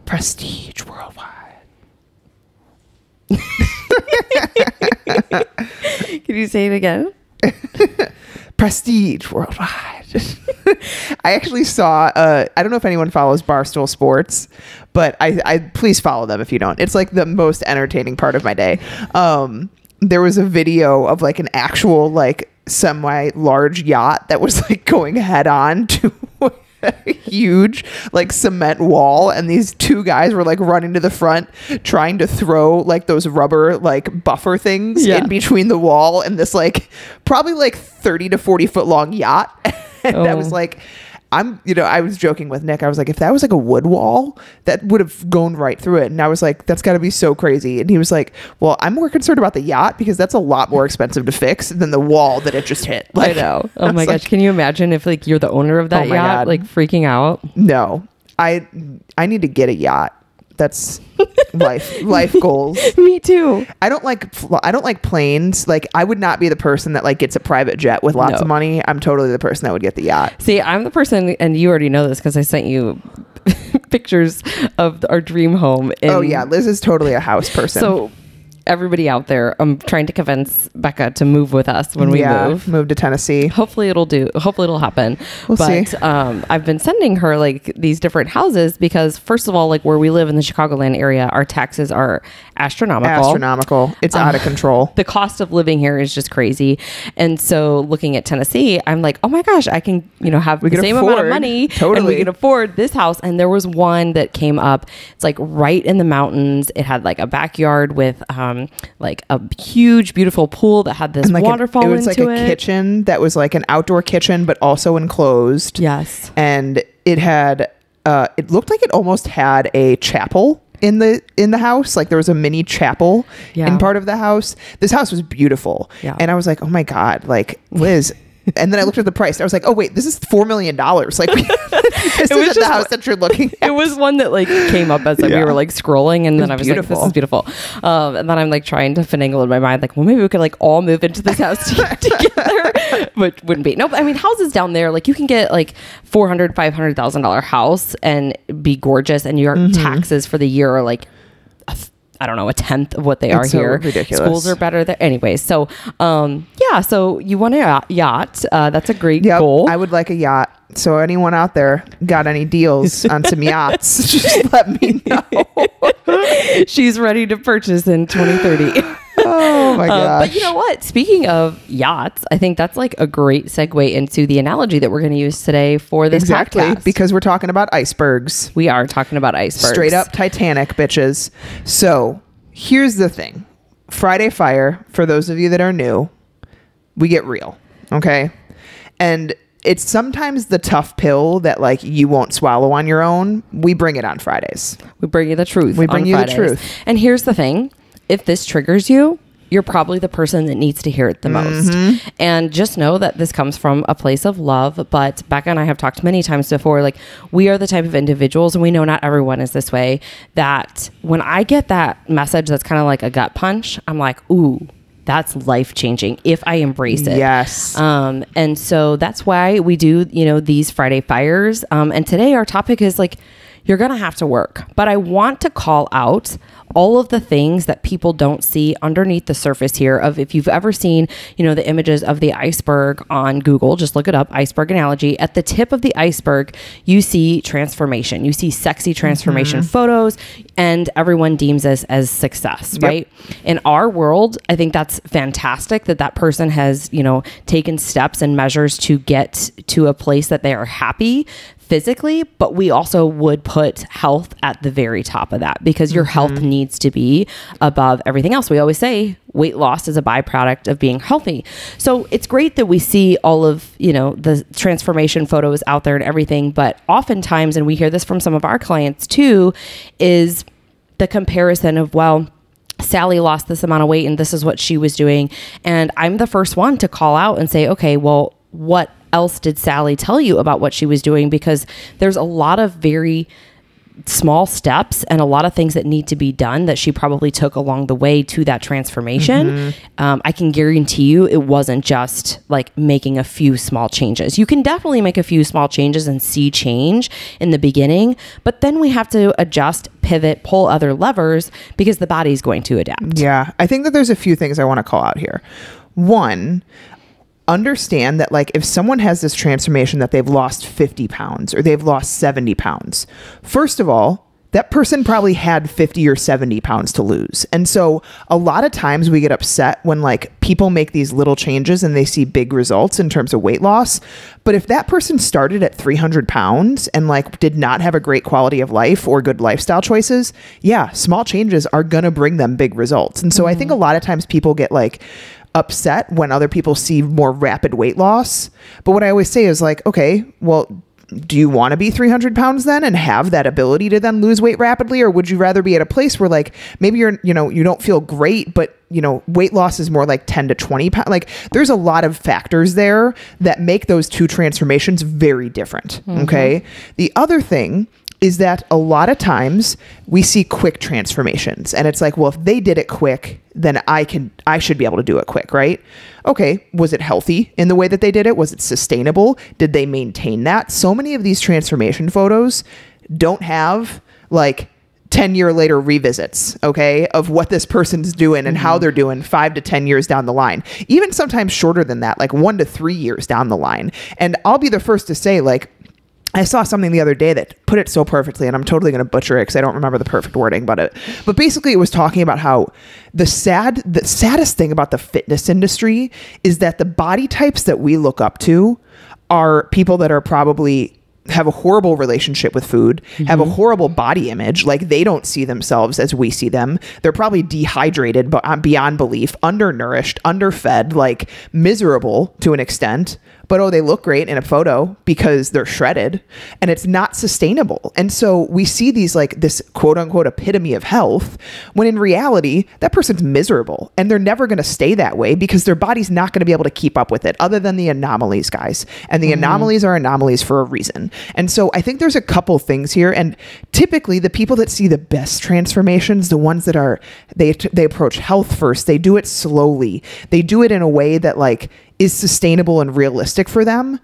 Prestige worldwide. Can you say it again? Prestige worldwide. I actually saw, I don't know if anyone follows Barstool Sports, but I please follow them if you don't. It's like the most entertaining part of my day. There was a video of like an actual like semi-large yacht that was like going head on to a huge like cement wall, and these two guys were like running to the front trying to throw like those rubber like buffer things in between the wall and this like probably like 30 to 40 foot long yacht. And I was like, I was joking with Nick. I was like, if that was like a wood wall, that would have gone right through it. And I was like, that's got to be so crazy. And he was like, well, I'm more concerned about the yacht because that's a lot more expensive to fix than the wall that it just hit. Like, I know. Oh my gosh. Can you imagine if like you're the owner of that yacht, like freaking out? No, I need to get a yacht. That's life goals. Me too. I don't like planes. Like I would not be the person that like gets a private jet with lots of money. I'm totally the person that would get the yacht. See, I'm the person, and you already know this because I sent you pictures of our dream home. Oh yeah, Liz is totally a house person. So everybody out there, I'm trying to convince Becca to move with us when we move to Tennessee. Hopefully it'll happen. We'll see. I've been sending her like these different houses because first of all, like where we live in the Chicagoland area, our taxes are astronomical. It's out of control. The cost of living here is just crazy. And so looking at Tennessee, I'm like, oh my gosh, I can, have the same amount of money. Totally. And we can afford this house. And there was one that came up. It's like right in the mountains. It had like a backyard with, like a huge, beautiful pool that had this like waterfall into it. It was like a kitchen that was like an outdoor kitchen, but also enclosed. Yes. And it had, it looked like it almost had a chapel in the house. Like there was a mini chapel in part of the house. This house was beautiful. Yeah. And I was like, oh my God, like Liz. And then I looked at the price. I was like, oh wait, this is $4 million. Like this isn't the house that you're looking at. It was one that like came up as we were like scrolling, and then I was beautiful. Like, this is beautiful. And then I'm like trying to finagle in my mind, like, well, maybe we could like all move into this house together, but wouldn't be. Nope. I mean, houses down there, like you can get like $400,000-$500,000 house and be gorgeous, and your taxes for the year are like, I don't know, a tenth of what they are here. Ridiculous. Schools are better there. Anyway, so so you want a yacht. That's a great goal. I would like a yacht. So anyone out there got any deals on some yachts, just let me know. She's ready to purchase in 2030. Oh my gosh. But you know what? Speaking of yachts, I think that's like a great segue into the analogy that we're going to use today for this podcast. Because we're talking about icebergs. We are talking about icebergs. Straight up Titanic, bitches. So here's the thing. Friday Fire, for those of you that are new, we get real. Okay? And it's sometimes the tough pill that like you won't swallow on your own. We bring it on Fridays. We bring you the truth. We bring you the truth. And here's the thing. If this triggers you, you're probably the person that needs to hear it the most. And just know that this comes from a place of love. But Becca and I have talked many times before, like we are the type of individuals, and we know not everyone is this way, that when I get that message that's kind of like a gut punch, I'm like, ooh, that's life-changing if I embrace it. Yes. And so that's why we do, these Friday Fires. And today our topic is like, you're going to have to work. But I want to call out all of the things that people don't see underneath the surface here of, if you've ever seen, the images of the iceberg on Google, just look it up, iceberg analogy. At the tip of the iceberg, you see transformation. You see sexy transformation photos, and everyone deems this as success, right? In our world, I think that's fantastic that person has, taken steps and measures to get to a place that they are happy physically, but we also would put health at the very top of that, because your health needs to be above everything else. We always say weight loss is a byproduct of being healthy. So it's great that we see all of, the transformation photos out there and everything, but oftentimes, and we hear this from some of our clients too, is the comparison of, well, Sally lost this amount of weight and this is what she was doing. And I'm the first one to call out and say, okay, well, what else did Sally tell you about what she was doing? Because there's a lot of very small steps and a lot of things that need to be done that she probably took along the way to that transformation. I can guarantee you it wasn't just like making a few small changes. You can definitely make a few small changes and see change in the beginning, but then we have to adjust pivot, pull other levers because the body's going to adapt. Yeah. I think that there's a few things I want to call out here. One, understand that like if someone has this transformation that they've lost 50 pounds or they've lost 70 pounds, first of all, that person probably had 50 or 70 pounds to lose. And so a lot of times we get upset when like people make these little changes and they see big results in terms of weight loss. But if that person started at 300 pounds and like did not have a great quality of life or good lifestyle choices, yeah, small changes are going to bring them big results. And so I think a lot of times people get like upset when other people see more rapid weight loss. But what I always say is like, okay, well, do you want to be 300 pounds then and have that ability to then lose weight rapidly? Or would you rather be at a place where like maybe you're, you know, you don't feel great, but you know, weight loss is more like 10 to 20 pounds. Like there's a lot of factors there that make those two transformations very different. Okay. The other thing is that a lot of times we see quick transformations and it's like, well, if they did it quick, then I should be able to do it quick, right? Okay. Was it healthy in the way that they did it? Was it sustainable? Did they maintain that? So many of these transformation photos don't have like 10-year later revisits, okay, of what this person's doing and how they're doing 5 to 10 years down the line, even sometimes shorter than that, like 1 to 3 years down the line. And I'll be the first to say, like, I saw something the other day that put it so perfectly, and I'm totally going to butcher it because I don't remember the perfect wording about it. But basically it was talking about how the saddest thing about the fitness industry is that the body types that we look up to are people that are probably have a horrible relationship with food, have a horrible body image. Like they don't see themselves as we see them. They're probably dehydrated, but beyond belief, undernourished, underfed, like miserable to an extent. But oh, they look great in a photo because they're shredded and it's not sustainable. And so we see these like this quote unquote epitome of health when in reality, that person's miserable and they're never going to stay that way because their body's not going to be able to keep up with it other than the anomalies, guys. And the anomalies are anomalies for a reason. And so I think there's a couple things here. And typically the people that see the best transformations, the ones that are, they approach health first, they do it slowly. They do it in a way that like is sustainable and realistic for them.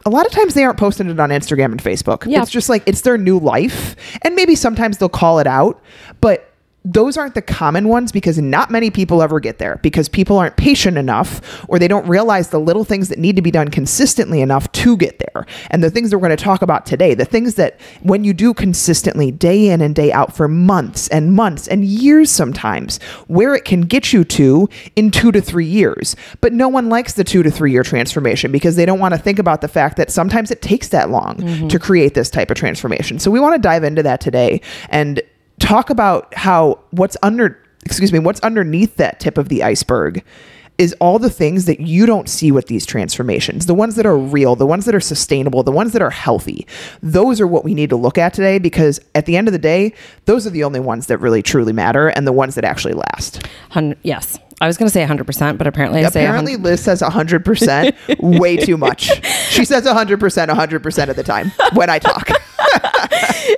A lot of times they aren't posting it on Instagram and Facebook. It's just like, it's their new life. And maybe sometimes they'll call it out, but those aren't the common ones because not many people ever get there because people aren't patient enough or they don't realize the little things that need to be done consistently enough to get there. And the things that we're going to talk about today, the things that when you do consistently day in and day out for months and years sometimes, where it can get you to in 2 to 3 years. But no one likes the 2 to 3 year transformation because they don't want to think about the fact that sometimes it takes that long to create this type of transformation. So we want to dive into that today and talk about how what's underneath that tip of the iceberg is all the things that you don't see with these transformations, the ones that are real, the ones that are sustainable, the ones that are healthy. Those are what we need to look at today because at the end of the day, those are the only ones that really truly matter and the ones that actually last. Yes. I was going to say 100%, but apparently Liz says 100% way too much. She says 100% of the time when I talk.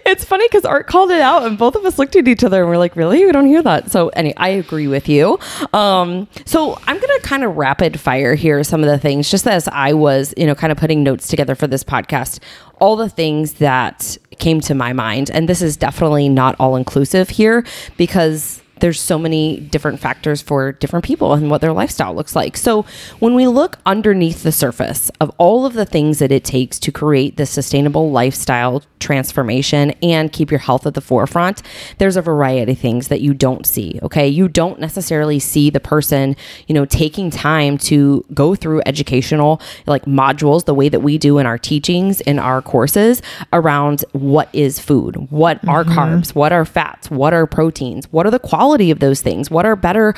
It's funny because Art called it out and both of us looked at each other and we're like, really? We don't hear that. So anyway, I agree with you. So I'm going to kind of rapid fire here some of the things just as I was, kind of putting notes together for this podcast, all the things that came to my mind. And this is definitely not all inclusive here because there's so many different factors for different people and what their lifestyle looks like. So when we look underneath the surface of all of the things that it takes to create this sustainable lifestyle transformation and keep your health at the forefront, there's a variety of things that you don't see. Okay. You don't necessarily see the person, taking time to go through educational like modules, the way that we do in our teachings, in our courses around what is food, what are carbs, what are fats, what are proteins, what are the quality of those things, what are better,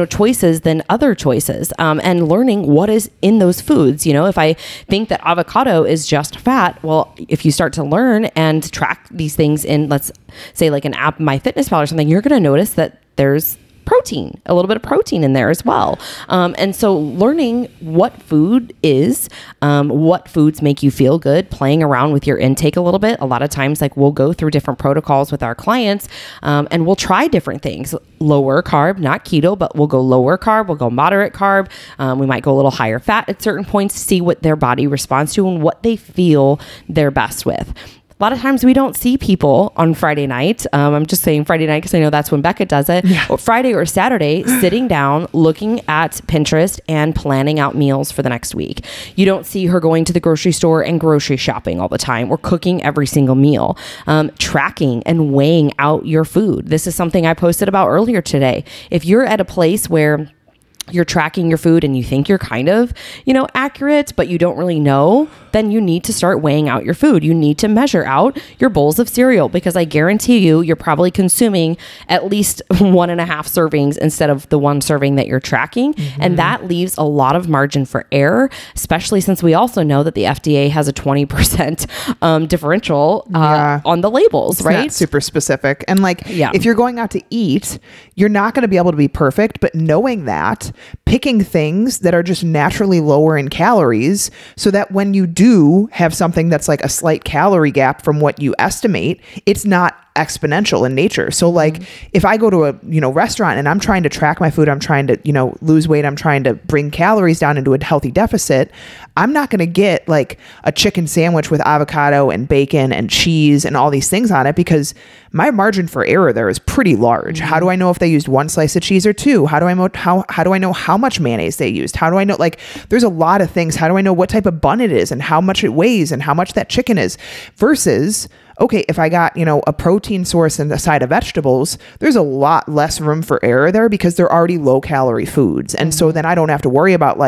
choices than other choices, and learning what is in those foods. If I think that avocado is just fat, well, if you start to learn and track these things in, let's say like an app, MyFitnessPal or something, you're going to notice that there's protein, a little bit of protein in there as well. And so learning what food is, what foods make you feel good, playing around with your intake a little bit. A lot of times, like we'll go through different protocols with our clients, and we'll try different things, lower carb, not keto, but we'll go lower carb, we'll go moderate carb. We might go a little higher fat at certain points to see what their body responds to and what they feel they're best with. a lot of times we don't see people on Friday night. I'm just saying Friday night because I know that's when Becca does it. Yeah. Or Friday or Saturday, sitting down, looking at Pinterest and planning out meals for the next week. You don't see her going to the grocery store and grocery shopping all the time or cooking every single meal. Tracking and weighing out your food. This is something I posted about earlier today. If you're at a place where you're tracking your food and you think you're kind of, accurate, but you don't really know, then you need to start weighing out your food. You need to measure out your bowls of cereal, because I guarantee you're probably consuming at least 1.5 servings instead of the 1 serving that you're tracking. And that leaves a lot of margin for error, especially since we also know that the FDA has a 20% differential on the labels, it's right? Not super specific. And if you're going out to eat, you're not going to be able to be perfect, but knowing that, picking things that are just naturally lower in calories so that when you do have something that's like a slight calorie gap from what you estimate, it's not exponential in nature. So if I go to a, restaurant and I'm trying to track my food, I'm trying to, lose weight, I'm trying to bring calories down into a healthy deficit, I'm not going to get like a chicken sandwich with avocado and bacon and cheese and all these things on it, because my margin for error there is pretty large. How do I know if they used 1 slice of cheese or 2? How do I know how much mayonnaise they used? How do I know, there's a lot of things. How do I know what type of bun it is and how much it weighs and how much that chicken is versus, okay, if I got, a protein source and a side of vegetables, there's a lot less room for error there because they're already low calorie foods. And so then I don't have to worry about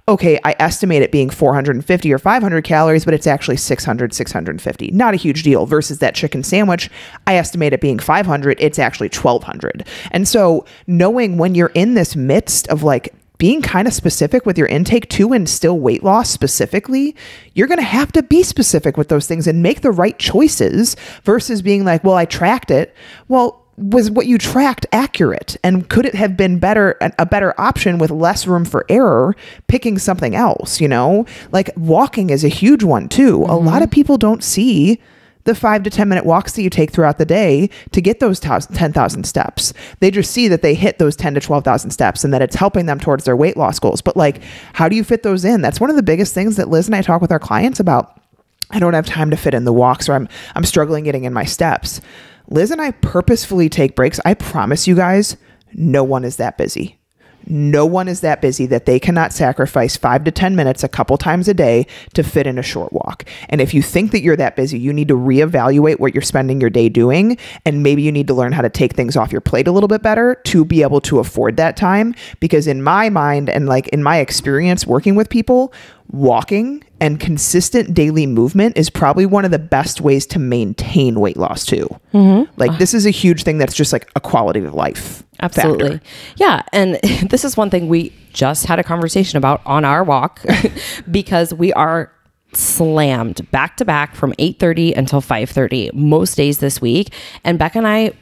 okay, I estimate it being 450 or 500 calories, but it's actually 600, 650. Not a huge deal versus that chicken sandwich. I estimate it being 500. It's actually 1200. And so knowing when you're in this midst of being kind of specific with your intake too, and still weight loss specifically, you're going to have to be specific with those things and make the right choices versus being well, I tracked it. Well, was what you tracked accurate? And could it have been a better option with less room for error, picking something else, walking is a huge one too. A lot of people don't see the 5 to 10 minute walks that you take throughout the day to get those 10,000 steps. They just see that they hit those 10 to 12,000 steps and that it's helping them towards their weight loss goals. But how do you fit those in? That's one of the biggest things that Liz and I talk with our clients about. I don't have time to fit in the walks, or I'm struggling getting in my steps. Liz and I purposefully take breaks. I promise you guys, no one is that busy. No one is that busy that they cannot sacrifice 5 to 10 minutes a couple times a day to fit in a short walk. And if you think that you're that busy, you need to reevaluate what you're spending your day doing. And maybe you need to learn how to take things off your plate a little bit better to be able to afford that time. Because in my mind and in my experience working with people, walking and consistent daily movement is probably one of the best ways to maintain weight loss too. This is a huge thing that's just a quality of life. Absolutely. Factor. Yeah. And this is one thing we just had a conversation about on our walk because we are slammed back to back from 8:30 until 5:30 most days this week. And Becca and I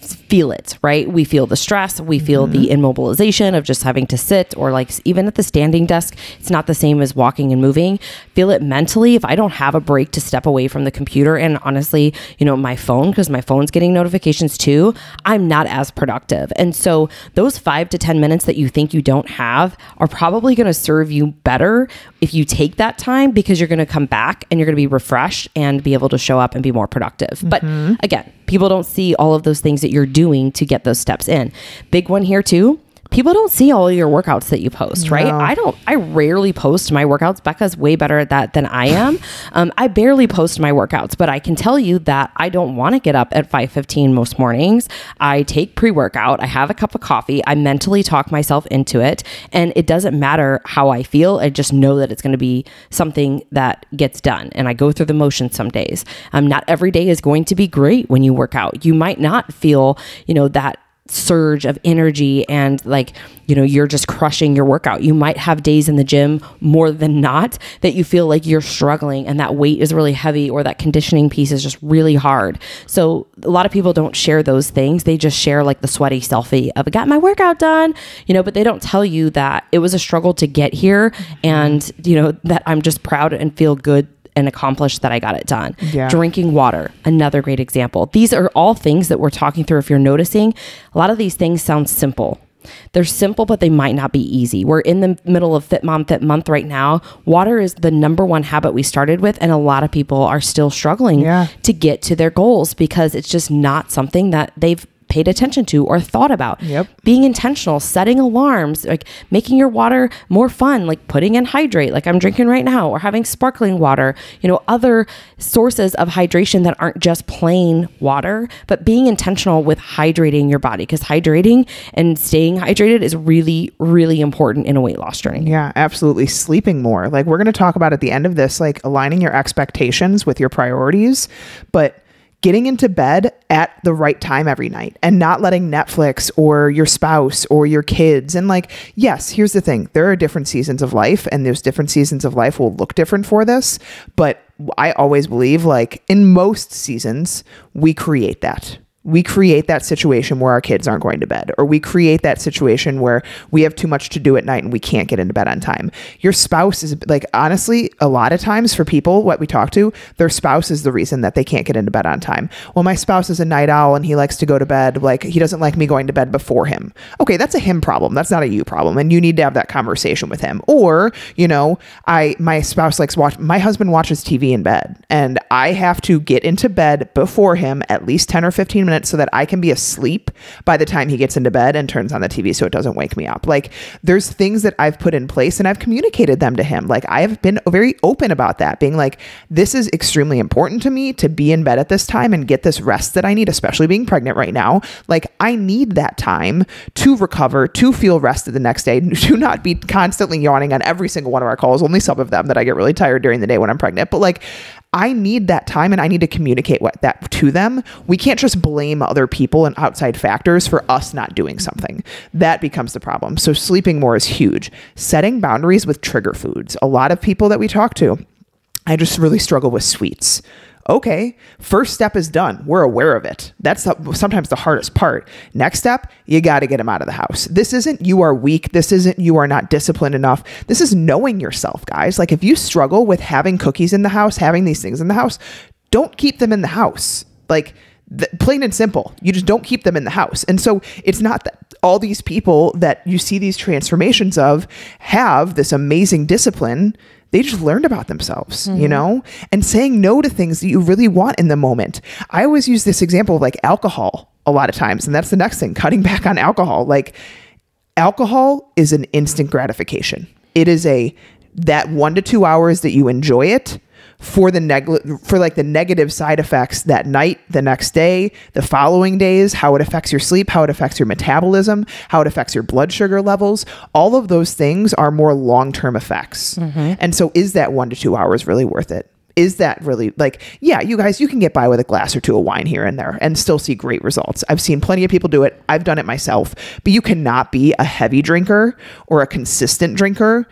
feel it, right? We feel the stress. We feel the immobilization of just having to sit, or even at the standing desk, it's not the same as walking and moving. Feel it mentally. If I don't have a break to step away from the computer and honestly, my phone, because my phone's getting notifications too, I'm not as productive. And so those 5 to 10 minutes that you think you don't have are probably going to serve you better if you take that time, because you're going to come back and you're going to be refreshed and be able to show up and be more productive. But again, people don't see all of those things that you're doing to get those steps in. Big one here too. People don't see all your workouts that you post, right? I rarely post my workouts. Becca's way better at that than I am. I barely post my workouts, but I can tell you that I don't want to get up at 5:15 most mornings. I take pre-workout. I have a cup of coffee. I mentally talk myself into it, and it doesn't matter how I feel. I just know that it's going to be something that gets done, and I go through the motions some days. Not every day is going to be great when you work out. You might not feel, that surge of energy and you're just crushing your workout. You might have days in the gym more than not that you feel like you're struggling and that weight is really heavy, or that conditioning piece is just really hard. So a lot of people don't share those things. They just share the sweaty selfie of I got my workout done, but they don't tell you that it was a struggle to get here, and that I'm just proud and feel good and accomplished that I got it done. Yeah. Drinking water, another great example. These are all things that we're talking through. If you're noticing, a lot of these things sound simple. They're simple, but they might not be easy. We're in the middle of FitMom Fit Month right now. Water is the number one habit we started with, and a lot of people are still struggling to get to their goals because it's just not something that they've paid attention to or thought about. Being intentional, setting alarms, like making your water more fun, like putting in hydrate like I'm drinking right now, or having sparkling water, other sources of hydration that aren't just plain water, but being intentional with hydrating your body, because hydrating and staying hydrated is really, really important in a weight loss journey. Yeah, absolutely. Sleeping more. Like we're going to talk about at the end of this, like aligning your expectations with your priorities, but getting into bed at the right time every night and not letting Netflix or your spouse or your kids. And like, yes, here's the thing. There are different seasons of life, and those different seasons of life will look different for this. But I always believe, like in most seasons, we create that. We create that situation where our kids aren't going to bed, or we create that situation where we have too much to do at night and we can't get into bed on time. Your spouse is like, honestly, a lot of times for people, what we talk to, their spouse is the reason that they can't get into bed on time. Well, my spouse is a night owl and he likes to go to bed. Like he doesn't like me going to bed before him. Okay. That's a him problem. That's not a you problem. And you need to have that conversation with him. Or, my spouse my husband watches TV in bed, and I have to get into bed before him at least 10 or 15 minutes so that I can be asleep by the time he gets into bed and turns on the TV so it doesn't wake me up. Like there's things that I've put in place and I've communicated them to him. Like I have been very open about that, being like, this is extremely important to me to be in bed at this time and get this rest that I need, especially being pregnant right now. Like I need that time to recover, to feel rested the next day, to not be constantly yawning on every single one of our calls, only some of them that I get really tired during the day when I'm pregnant. But like, I need that time and I need to communicate that to them. We can't just blame other people and outside factors for us not doing something. That becomes the problem. So sleeping more is huge. Setting boundaries with trigger foods. A lot of people that we talk to, I just really struggle with sweets. Okay, first step is done. We're aware of it. That's sometimes the hardest part. Next step, you got to get them out of the house. This isn't you are weak. This isn't you are not disciplined enough. This is knowing yourself, guys. Like if you struggle with having cookies in the house, having these things in the house, don't keep them in the house. Like plain and simple. You just don't keep them in the house. And so it's not that all these people that you see these transformations of have this amazing discipline. They just learned about themselves, and saying no to things that you really want in the moment. I always use this example of like alcohol a lot of times. And that's the next thing, cutting back on alcohol. Like alcohol is an instant gratification. It is that 1 to 2 hours that you enjoy it for the negative side effects that night, the next day, the following days, how it affects your sleep, how it affects your metabolism, how it affects your blood sugar levels. All of those things are more long-term effects. And so is that 1 to 2 hours really worth it? Is that really you guys, you can get by with a glass or two of wine here and there and still see great results. I've seen plenty of people do it. I've done it myself, but you cannot be a heavy drinker or a consistent drinker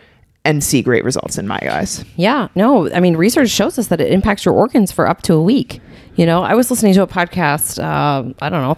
and see great results in my eyes. Yeah, no, I mean, research shows us that it impacts your organs for up to a week. I was listening to a podcast,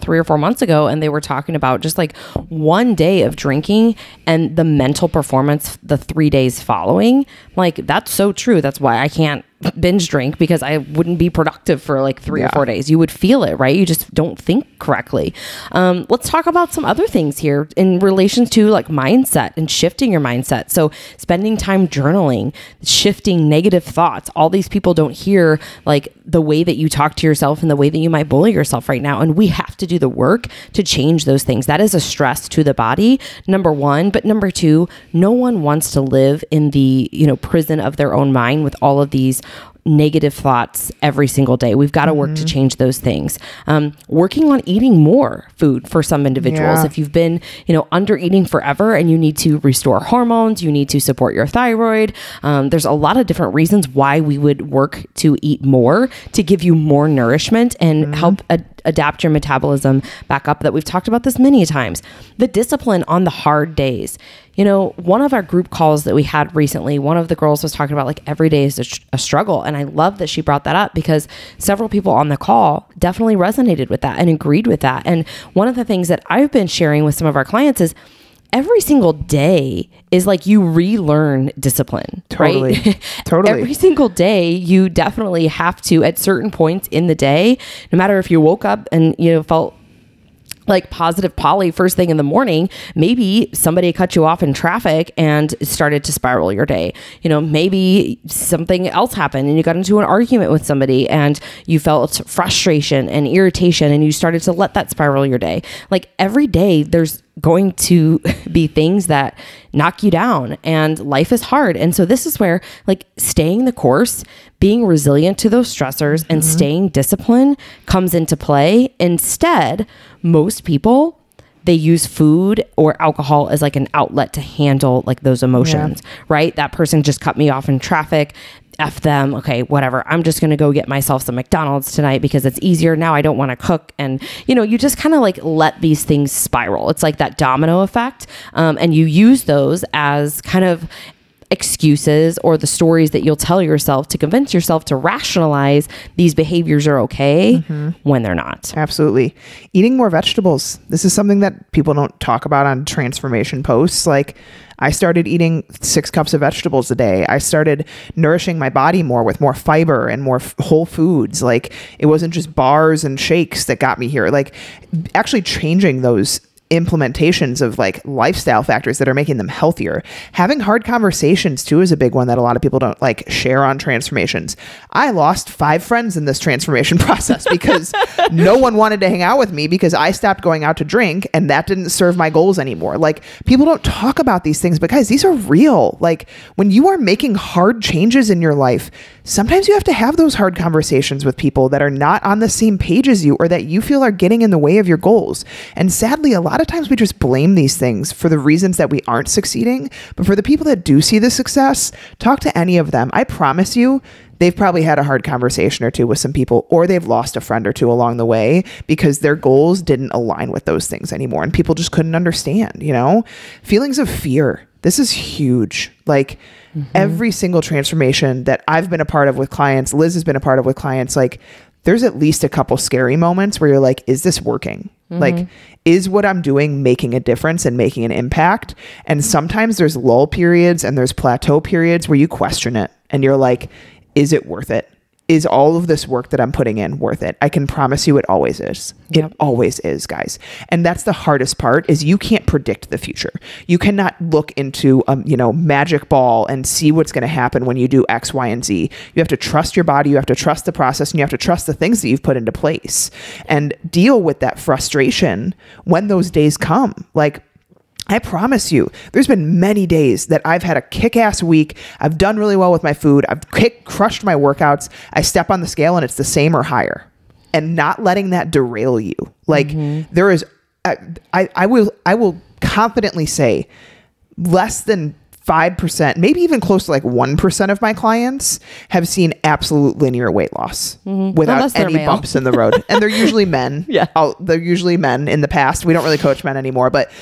3 or 4 months ago, and they were talking about just like 1 day of drinking and the mental performance the 3 days following. Like, that's so true. That's why I can't binge drink, because I wouldn't be productive for like 3 or 4 days. You would feel it, right? You just don't think correctly. Let's talk about some other things here in relation to like mindset and shifting your mindset. So spending time journaling, shifting negative thoughts. All these people don't hear like the way that you talk to yourself and the way that you might bully yourself right now. And we have to do the work to change those things. That is a stress to the body, number one. But number two, no one wants to live in the, prison of their own mind with all of these negative thoughts every single day. We've got to work to change those things. Working on eating more food for some individuals. If you've been, under eating forever and you need to restore hormones, you need to support your thyroid. There's a lot of different reasons why we would work to eat more to give you more nourishment and help adapt your metabolism back up, that we've talked about this many times. The discipline on the hard days. One of our group calls that we had recently, one of the girls was talking about like every day is a struggle. And I love that she brought that up, because several people on the call definitely resonated with that and agreed with that. And one of the things that I've been sharing with some of our clients is every single day is like you relearn discipline, Totally. right? Totally. Every single day, you definitely have to, at certain points in the day, no matter if you woke up and, felt like positive poly first thing in the morning, maybe somebody cut you off in traffic and started to spiral your day. You know, maybe something else happened and you got into an argument with somebody and you felt frustration and irritation and you started to let that spiral your day. Like every day there's going to be things that knock you down and life is hard. And so this is where like staying the course, being resilient to those stressors and staying disciplined comes into play. Instead, most people, they use food or alcohol as like an outlet to handle like those emotions, right? That person just cut me off in traffic. F them. Okay, whatever. I'm just going to go get myself some McDonald's tonight because it's easier. Now I don't want to cook. And, you know, you just kind of like let these things spiral. It's like that domino effect. And you use those as kind of excuses or the stories that you'll tell yourself to convince yourself to rationalize these behaviors are okay when they're not. Absolutely. Eating more vegetables. This is something that people don't talk about on transformation posts. Like I started eating 6 cups of vegetables a day. I started nourishing my body more with more fiber and more whole foods. Like it wasn't just bars and shakes that got me here. Like actually changing those implementations of like lifestyle factors that are making them healthier. Having hard conversations too is a big one that a lot of people don't like share on transformations. I lost 5 friends in this transformation process because no one wanted to hang out with me because I stopped going out to drink and that didn't serve my goals anymore. Like people don't talk about these things, but guys, these are real. Like when you are making hard changes in your life, sometimes you have to have those hard conversations with people that are not on the same page as you or that you feel are getting in the way of your goals. And sadly, a lot of times we just blame these things for the reasons that we aren't succeeding. But for the people that do see the success, talk to any of them. I promise you, they've probably had a hard conversation or two with some people, or they've lost a friend or two along the way because their goals didn't align with those things anymore. And people just couldn't understand, you know, feelings of fear. This is huge. Like every single transformation that I've been a part of with clients, Liz has been a part of with clients, like there's at least a couple scary moments where you're like, is this working? Like, is what I'm doing making a difference and making an impact? And sometimes there's lull periods and there's plateau periods where you question it and you're like, is it worth it? Is all of this work that I'm putting in worth it? I can promise you it always is. It always is, guys. And that's the hardest part is you can't predict the future. You cannot look into a, you know, magic ball and see what's going to happen when you do X, Y, and Z. You have to trust your body. You have to trust the process and you have to trust the things that you've put into place and deal with that frustration when those days come. Like, I promise you, there's been many days that I've had a kick-ass week. I've done really well with my food. I've crushed my workouts. I step on the scale and it's the same or higher. And not letting that derail you. Like there is, I will confidently say less than 5%, maybe even close to like 1% of my clients have seen absolute linear weight loss without any bumps in the road. And they're usually men. They're usually men in the past. We don't really coach men anymore, but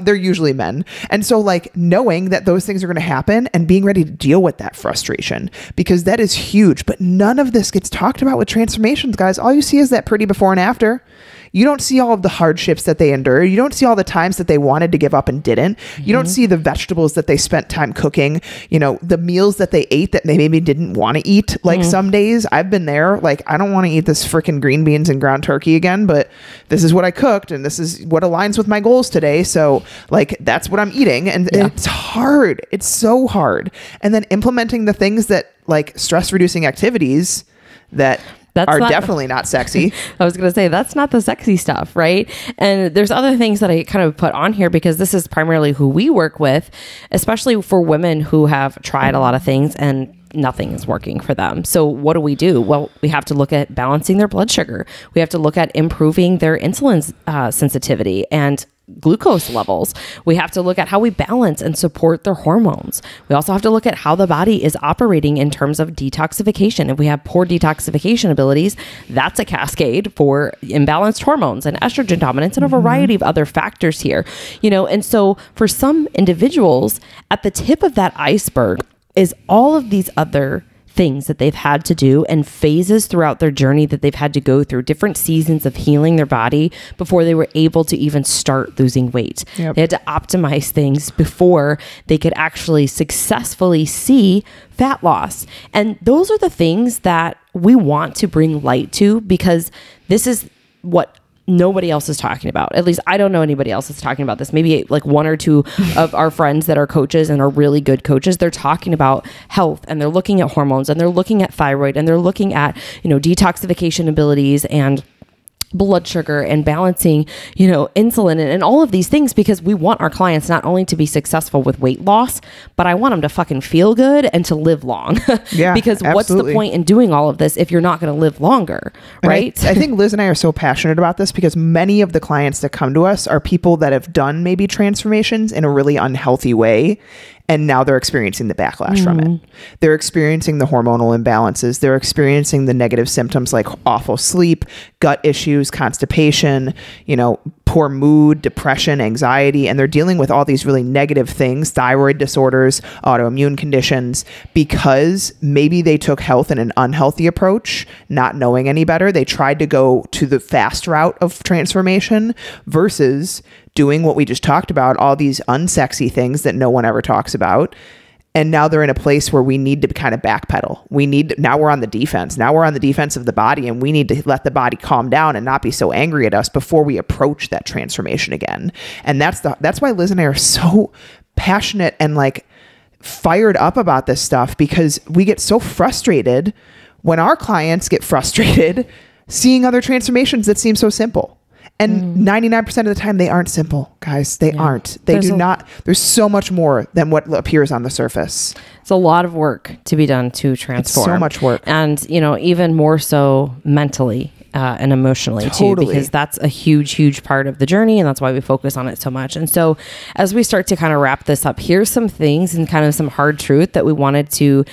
they're usually men. And so like knowing that those things are going to happen and being ready to deal with that frustration, because that is huge. But none of this gets talked about with transformations, guys. All you see is that pretty before and after. You don't see all of the hardships that they endured. You don't see all the times that they wanted to give up and didn't. You don't see the vegetables that they spent time cooking, you know, the meals that they ate that they maybe didn't want to eat. Like some days I've been there, like, I don't want to eat this freaking green beans and ground turkey again, but this is what I cooked and this is what aligns with my goals today. So like, that's what I'm eating. And it's hard. It's so hard. And then implementing the things that like stress reducing activities that are definitely not sexy. I was going to say, that's not the sexy stuff, right? And there's other things that I kind of put on here because this is primarily who we work with, especially for women who have tried a lot of things and nothing is working for them. So what do? Well, we have to look at balancing their blood sugar. We have to look at improving their insulin sensitivity and glucose levels. We have to look at how we balance and support their hormones. We also have to look at how the body is operating in terms of detoxification. If we have poor detoxification abilities, that's a cascade for imbalanced hormones and estrogen dominance and a variety of other factors here, you know. And so for some individuals, at the tip of that iceberg is all of these other things that they've had to do and phases throughout their journey that they've had to go through, different seasons of healing their body before they were able to even start losing weight. They had to optimize things before they could actually successfully see fat loss. And those are the things that we want to bring light to, because this is what nobody else is talking about. At least I don't know anybody else that's talking about this. Maybe like one or two of our friends that are coaches and are really good coaches, they're talking about health, and they're looking at hormones, and they're looking at thyroid, and they're looking at, detoxification abilities and blood sugar and balancing, insulin and all of these things, because we want our clients not only to be successful with weight loss, but I want them to fucking feel good and to live long. Yeah, because absolutely. What's the point in doing all of this if you're not going to live longer, right? I think Liz and I are so passionate about this because many of the clients that come to us are people that have done maybe transformations in a really unhealthy way. And now they're experiencing the backlash from it. They're experiencing the hormonal imbalances. They're experiencing the negative symptoms like awful sleep, gut issues, constipation, poor mood, depression, anxiety. And they're dealing with all these really negative things, thyroid disorders, autoimmune conditions, because maybe they took health in an unhealthy approach, not knowing any better. They tried to go to the fast route of transformation versus doing what we just talked about, all these unsexy things that no one ever talks about. And now they're in a place where we need to kind of backpedal. Now we're on the defense. Now we're on the defense of the body, and we need to let the body calm down and not be so angry at us before we approach that transformation again. And that's why Liz and I are so passionate and like fired up about this stuff, because we get so frustrated when our clients get frustrated seeing other transformations that seem so simple. And 99% of the time, they aren't simple, guys. They aren't. There's so much more than what appears on the surface. It's a lot of work to be done to transform. It's so much work. And, even more so mentally and emotionally too, because that's a huge, huge part of the journey. And that's why we focus on it so much. And so as we start to kind of wrap this up, here's some things and kind of some hard truth that we wanted to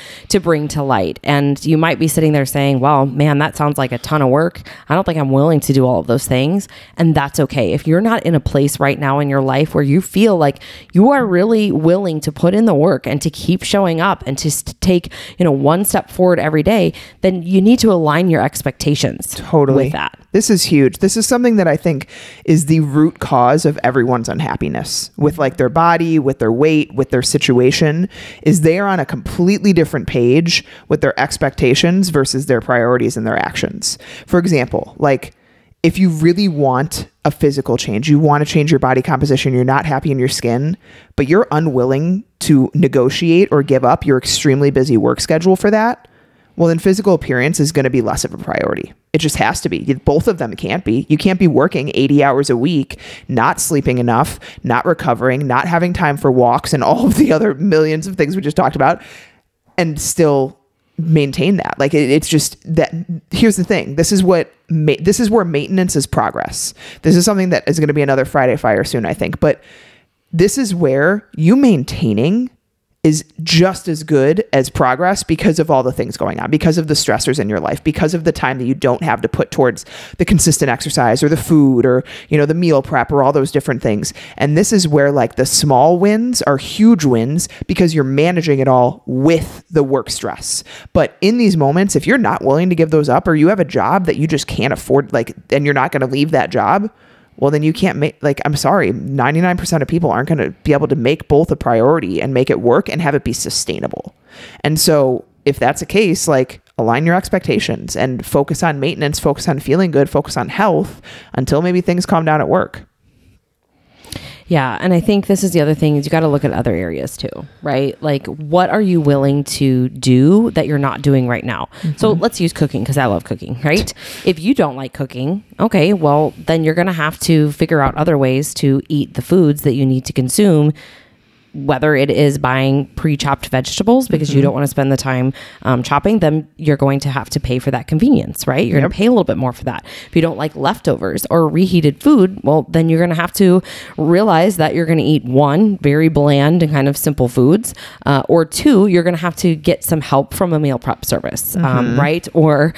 bring to light. And you might be sitting there saying, well, man, that sounds like a ton of work. I don't think I'm willing to do all of those things. And that's okay. If you're not in a place right now in your life where you feel like you are really willing to put in the work and to keep showing up and to take, one step forward every day, then you need to align your expectations with that. This is huge. This is something that I think is the root cause of everyone's unhappiness with like their body, with their weight, with their situation, is they are on a completely different page with their expectations versus their priorities and their actions. For example, like if you really want a physical change, you want to change your body composition, you're not happy in your skin, but you're unwilling to negotiate or give up your extremely busy work schedule for that, well, then physical appearance is going to be less of a priority. It just has to be. Both of them can't be. You can't be working 80 hours a week, not sleeping enough, not recovering, not having time for walks and all of the other millions of things we just talked about, and still maintain that. Like it's just that. Here's the thing. This is where maintenance is progress. This is something that is going to be another Friday Fire soon, I think. But this is where you maintaining is just as good as progress because of all the things going on, because of the stressors in your life, because of the time that you don't have to put towards the consistent exercise or the food or, the meal prep or all those different things. And this is where like the small wins are huge wins because you're managing it all with the work stress. But in these moments, if you're not willing to give those up, or you have a job that you just can't afford, and you're not going to leave that job, well, then you can't make, I'm sorry, 99% of people aren't going to be able to make both a priority and make it work and have it be sustainable. And so if that's the case, align your expectations and focus on maintenance, focus on feeling good, focus on health until maybe things calm down at work. Yeah. And I think this is the other thing, is you got to look at other areas too, right? Like, what are you willing to do that you're not doing right now? Mm-hmm. So let's use cooking, because I love cooking, right? If you don't like cooking, okay, well, then you're going to have to figure out other ways to eat the foods that you need to consume, whether it is buying pre-chopped vegetables because you don't want to spend the time chopping them. You're going to have to pay for that convenience, right? You're going to pay a little bit more for that. If you don't like leftovers or reheated food, well, then you're going to have to realize that you're going to eat, one, very bland and kind of simple foods, or two, you're going to have to get some help from a meal prep service, right? Or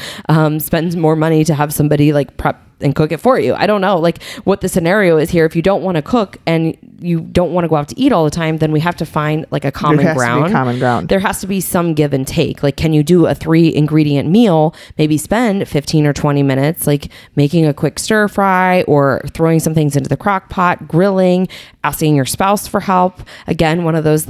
spend more money to have somebody prep and cook it for you. I don't know what the scenario is here. If you don't want to cook and you don't want to go out to eat all the time, then we have to find a common ground. There has to be some give and take. Can you do a 3-ingredient meal, maybe spend 15 or 20 minutes, making a quick stir fry or throwing some things into the crock pot, grilling, asking your spouse for help. Again, one of those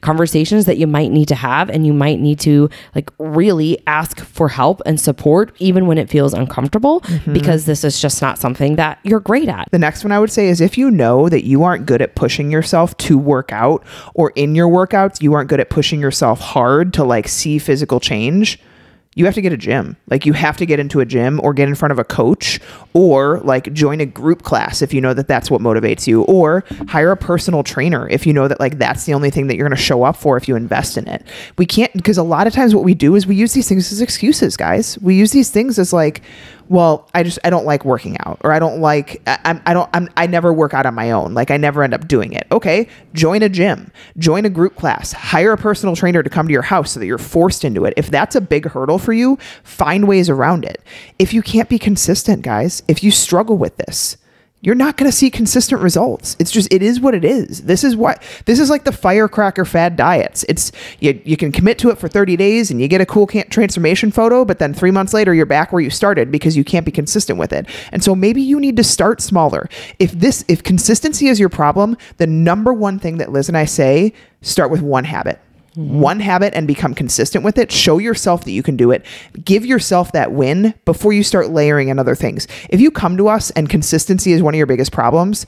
conversations that you might need to have, and you might need to really ask for help and support even when it feels uncomfortable, because this is just not something that you're great at. The next one I would say is, if you know that you aren't good at pushing yourself to work out, or in your workouts, you aren't good at pushing yourself hard to like see physical change, you have to get a gym. Like, you have to get into a gym or get in front of a coach, or like join a group class if you know that that's what motivates you, or hire a personal trainer if you know that like that's the only thing that you're going to show up for if you invest in it. We can't, because a lot of times what we do is we use these things as excuses, guys. We use these things as like, well, I don't like working out, or I never work out on my own. Like, I never end up doing it. Okay. Join a gym, join a group class, hire a personal trainer to come to your house so that you're forced into it. If that's a big hurdle for you, find ways around it. If you can't be consistent, guys, if you struggle with this, you're not going to see consistent results. It's just, it is what it is. This is like the firecracker fad diets. It's, you can commit to it for 30 days and you get a cool transformation photo, but then 3 months later, you're back where you started because you can't be consistent with it. And so maybe you need to start smaller. If consistency is your problem, the number one thing that Liz and I say, start with one habit. One habit and become consistent with it. Show yourself that you can do it. Give yourself that win before you start layering in other things. If you come to us and consistency is one of your biggest problems,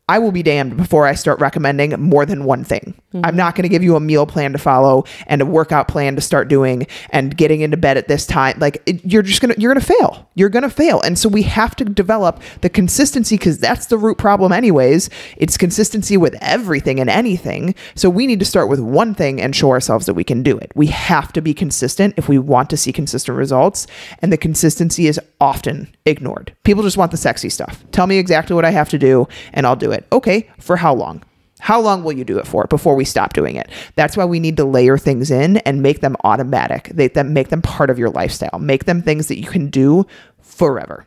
I will be damned before I start recommending more than one thing. I'm not going to give you a meal plan to follow and a workout plan to start doing and getting into bed at this time. Like, you're going to fail. You're going to fail. And so we have to develop the consistency, because that's the root problem anyways. It's consistency with everything and anything. So we need to start with one thing and show ourselves that we can do it. We have to be consistent if we want to see consistent results. And the consistency is often ignored. People just want the sexy stuff. Tell me exactly what I have to do and I'll do it. Okay, for how long? How long will you do it for before we stop doing it? That's why we need to layer things in and make them automatic. Make them part of your lifestyle. Make them things that you can do forever.